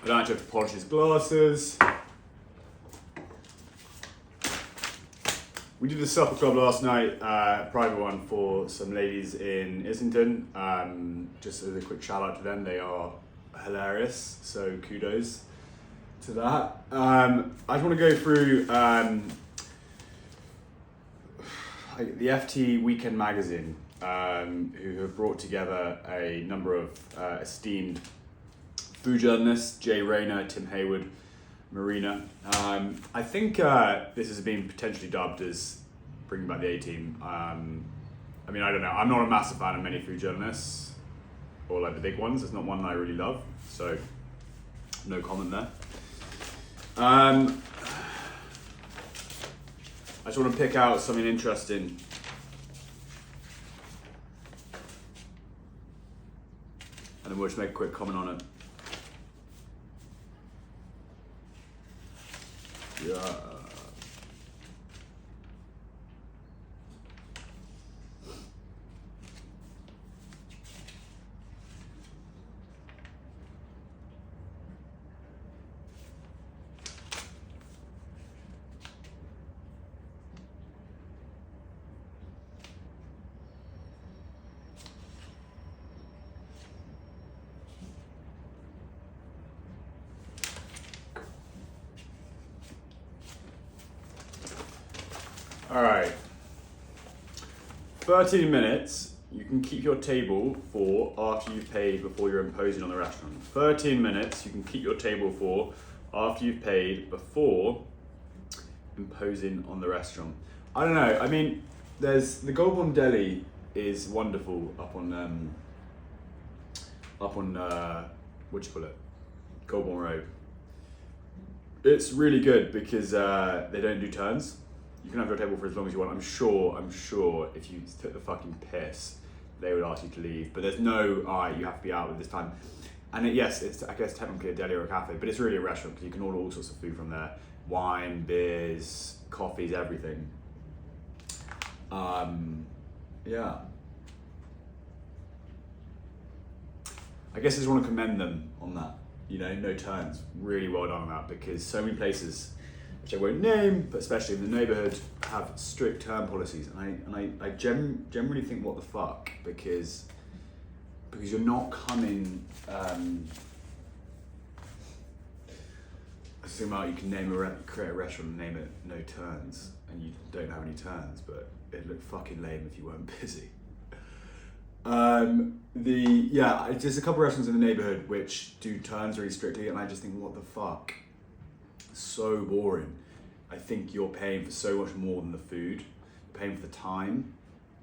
I don't actually have to polish his glasses. We did a supper club last night, private one for some ladies in Islington. Just as a quick shout out to them, they are hilarious, so kudos to that. I just want to go through the FT Weekend Magazine, who have brought together a number of esteemed food journalists, Jay Rayner, Tim Hayward, Marina. I think this has been potentially dubbed as bringing back the A-Team. I mean, I don't know. I'm not a massive fan of many food journalists, or like the big ones. It's not one that I really love, so no comment there. I just want to pick out something interesting. And then we'll just make a quick comment on it. Yeah. All right, 13 minutes you can keep your table for after you've paid before you're imposing on the restaurant. 13 minutes you can keep your table for after you've paid before imposing on the restaurant. I don't know, I mean, there's the Goulburn Deli is wonderful up on what do you call it? Goulburn Road. It's really good because they don't do turns. You can have your table for as long as you want. I'm sure if you took the fucking piss, they would ask you to leave. But there's no, you have to be out at this time. And yes, it's I guess technically a deli or a cafe, but it's really a restaurant because you can order all sorts of food from there. Wine, beers, coffees, everything. Yeah. I guess I just want to commend them on that. You know, no turns. Really well done on that because so many places, which I won't name, but especially in the neighbourhood, have strict turn policies, and I generally think, what the fuck, because you're not coming. I assume you can create a restaurant and name it No Turns, and you don't have any turns, but it'd look fucking lame if you weren't busy. There's a couple of restaurants in the neighbourhood which do turns really strictly, and I just think, what the fuck. So boring. I think you're paying for so much more than the food. You're paying for the time,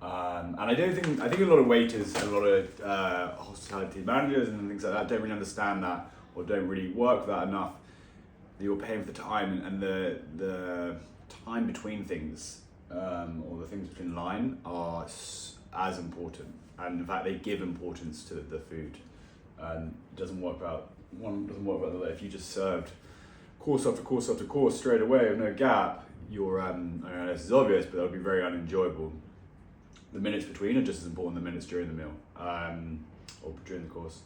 and I think a lot of waiters and a lot of hospitality managers and things like that don't really understand that, or don't really work that enough. That you're paying for the time, and the time between things, or the things between line, are as important. And in fact, they give importance to the food. And it doesn't work out the way if you just served course after course after course straight away with no gap, you're, I know this is obvious, but that would be very unenjoyable. The minutes between are just as important as the minutes during the meal, or during the course.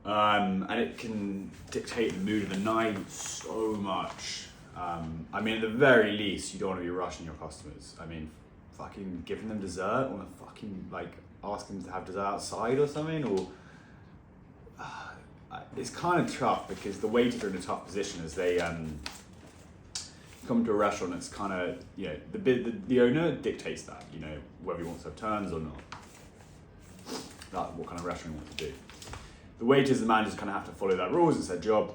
And it can dictate the mood of the night so much. I mean, at the very least, you don't want to be rushing your customers. I mean, fucking giving them dessert, or fucking like asking them to have dessert outside or something, or it's kind of tough because the waiters are in a tough position as they come to a restaurant. It's kind of, you know, the owner dictates that, you know, whether he wants to have turns or not. That's what kind of restaurant he wants to do. The waiters and the managers kind of have to follow that rules. It's their job.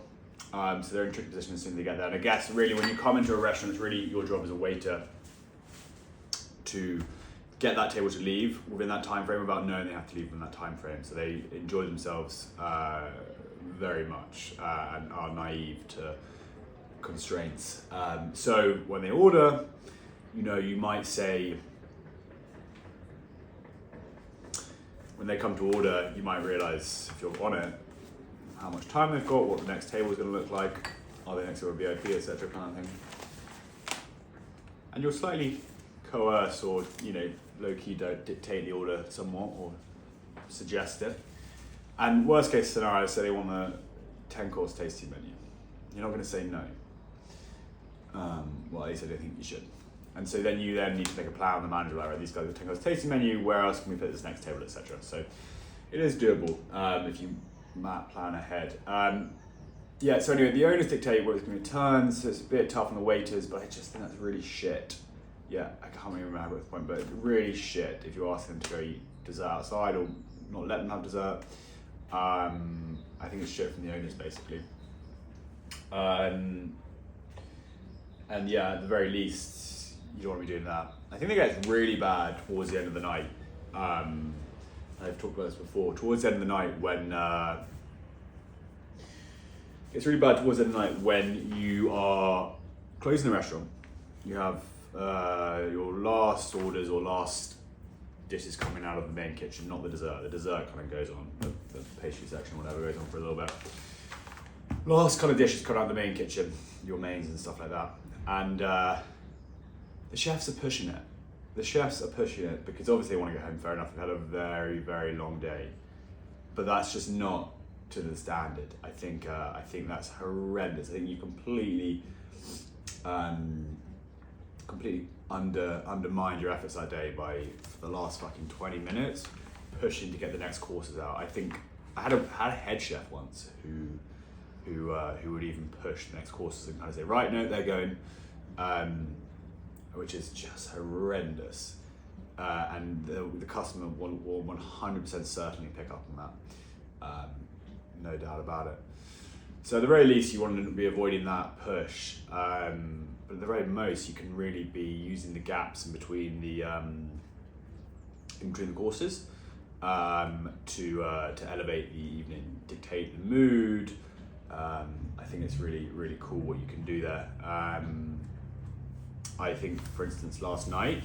So they're in a tricky position as soon as they get there. And I guess really when you come into a restaurant, it's really your job as a waiter to get that table to leave within that time frame without knowing they have to leave within that time frame. So they enjoy themselves very much and are naive to constraints. So when they order, you know, you might say, when they come to order, you might realize, if you're on it, how much time they've got, what the next table is going to look like, are they next to a VIP, etc., kind of thing. And you'll slightly coerce or, you know, low-key dictate the order somewhat or suggest it. And worst case scenario, say they want the 10-course tasting menu. You're not going to say no. Well, at least I don't think you should. And so then you need to make a plan on the manager, like, right, these guys have 10-course tasting menu, where else can we put this next table, etc. So it is doable if you plan ahead. Yeah, so anyway, the owners dictate what it's going to be turns, so it's a bit tough on the waiters, but I just think that's really shit. Yeah, I can't even remember at this point, but really shit if you ask them to go eat dessert outside or not let them have dessert. I think it's shit from the owners, basically. And yeah, at the very least, you don't want to be doing that. I think it gets really bad towards the end of the night. I've talked about this before. Towards the end of the night when... it's really bad towards the end of the night when you are closing the restaurant. You have your last orders or last dishes coming out of the main kitchen, not the dessert. The dessert kind of goes on, the pastry section, whatever, goes on for a little bit. Last kind of dishes come out of the main kitchen, your mains and stuff like that. And the chefs are pushing it. The chefs are pushing it because obviously they want to get home, fair enough. They've had a very, very long day. But that's just not to the standard. I think that's horrendous. I think you completely undermined your efforts that day by the last fucking 20 minutes pushing to get the next courses out. I think I had a head chef once who would even push the next courses and kind of say, right, no, they're going, which is just horrendous. And the customer will 100% certainly pick up on that. No doubt about it. So at the very least, you want to be avoiding that push. But at the very most, you can really be using the gaps in between the courses to elevate the evening, dictate the mood. I think it's really, really cool what you can do there. I think, for instance, last night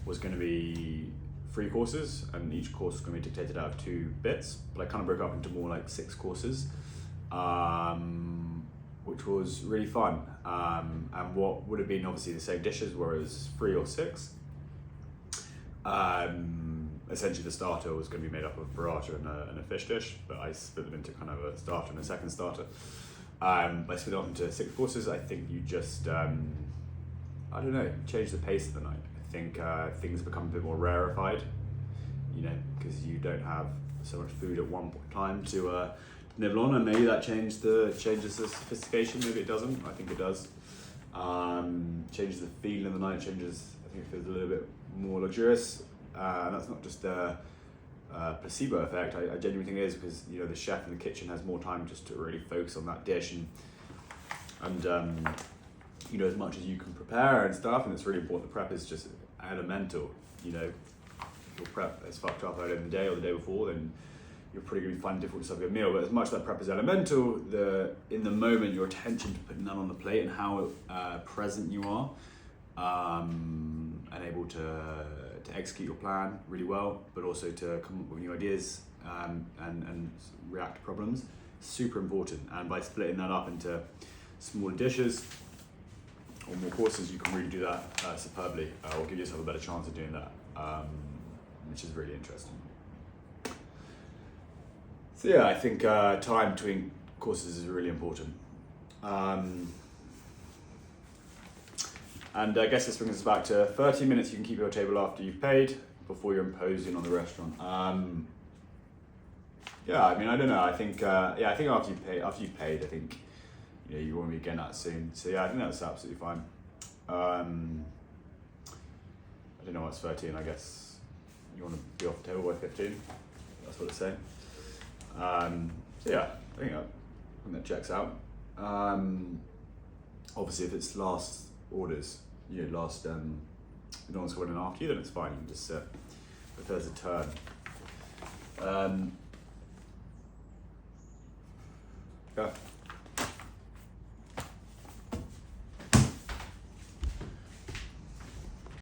was going to be 3 courses, and each course is going to be dictated out of 2 bits, but I kind of broke up into more like 6 courses, which was really fun. And what would have been obviously the same dishes, whereas 3 or 6. Essentially the starter was going to be made up of burrata and a fish dish, but I split them into kind of a starter and a second starter. I split it up into 6 courses. I think you just, I don't know, change the pace of the night. I think things become a bit more rarefied, you know, because you don't have so much food at one time to nibble on, and maybe that changes the sophistication. Maybe it doesn't. I think it does. Changes the feeling of the night. Changes. I think it feels a little bit more luxurious, and that's not just a placebo effect. I genuinely think it is, because you know the chef in the kitchen has more time just to really focus on that dish and you know, as much as you can prepare and stuff, and it's really important. The prep is just elemental. You know, if your prep is fucked up earlier in the day or the day before, then you're probably going to be finding it difficult to serve your meal. But as much as that prep is elemental, in the moment, your attention to putting that on the plate and how present you are, and able to execute your plan really well, but also to come up with new ideas and react to problems, super important. And by splitting that up into smaller dishes or more courses, you can really do that superbly, or give yourself a better chance of doing that, which is really interesting. So yeah, I think time between courses is really important. And I guess this brings us back to 30 minutes you can keep your table after you've paid, before you're imposing on the restaurant. Yeah, I mean, I don't know. I think I think after you've paid, I think you want to be getting that soon. So yeah, I think that's absolutely fine. I don't know what's 13. I guess you want to be off the table by 15. That's what it's saying. So yeah, I think that checks out. Obviously, if it's last orders, last no one's coming in after you, then it's fine. You can just sit. If there's a turn, yeah.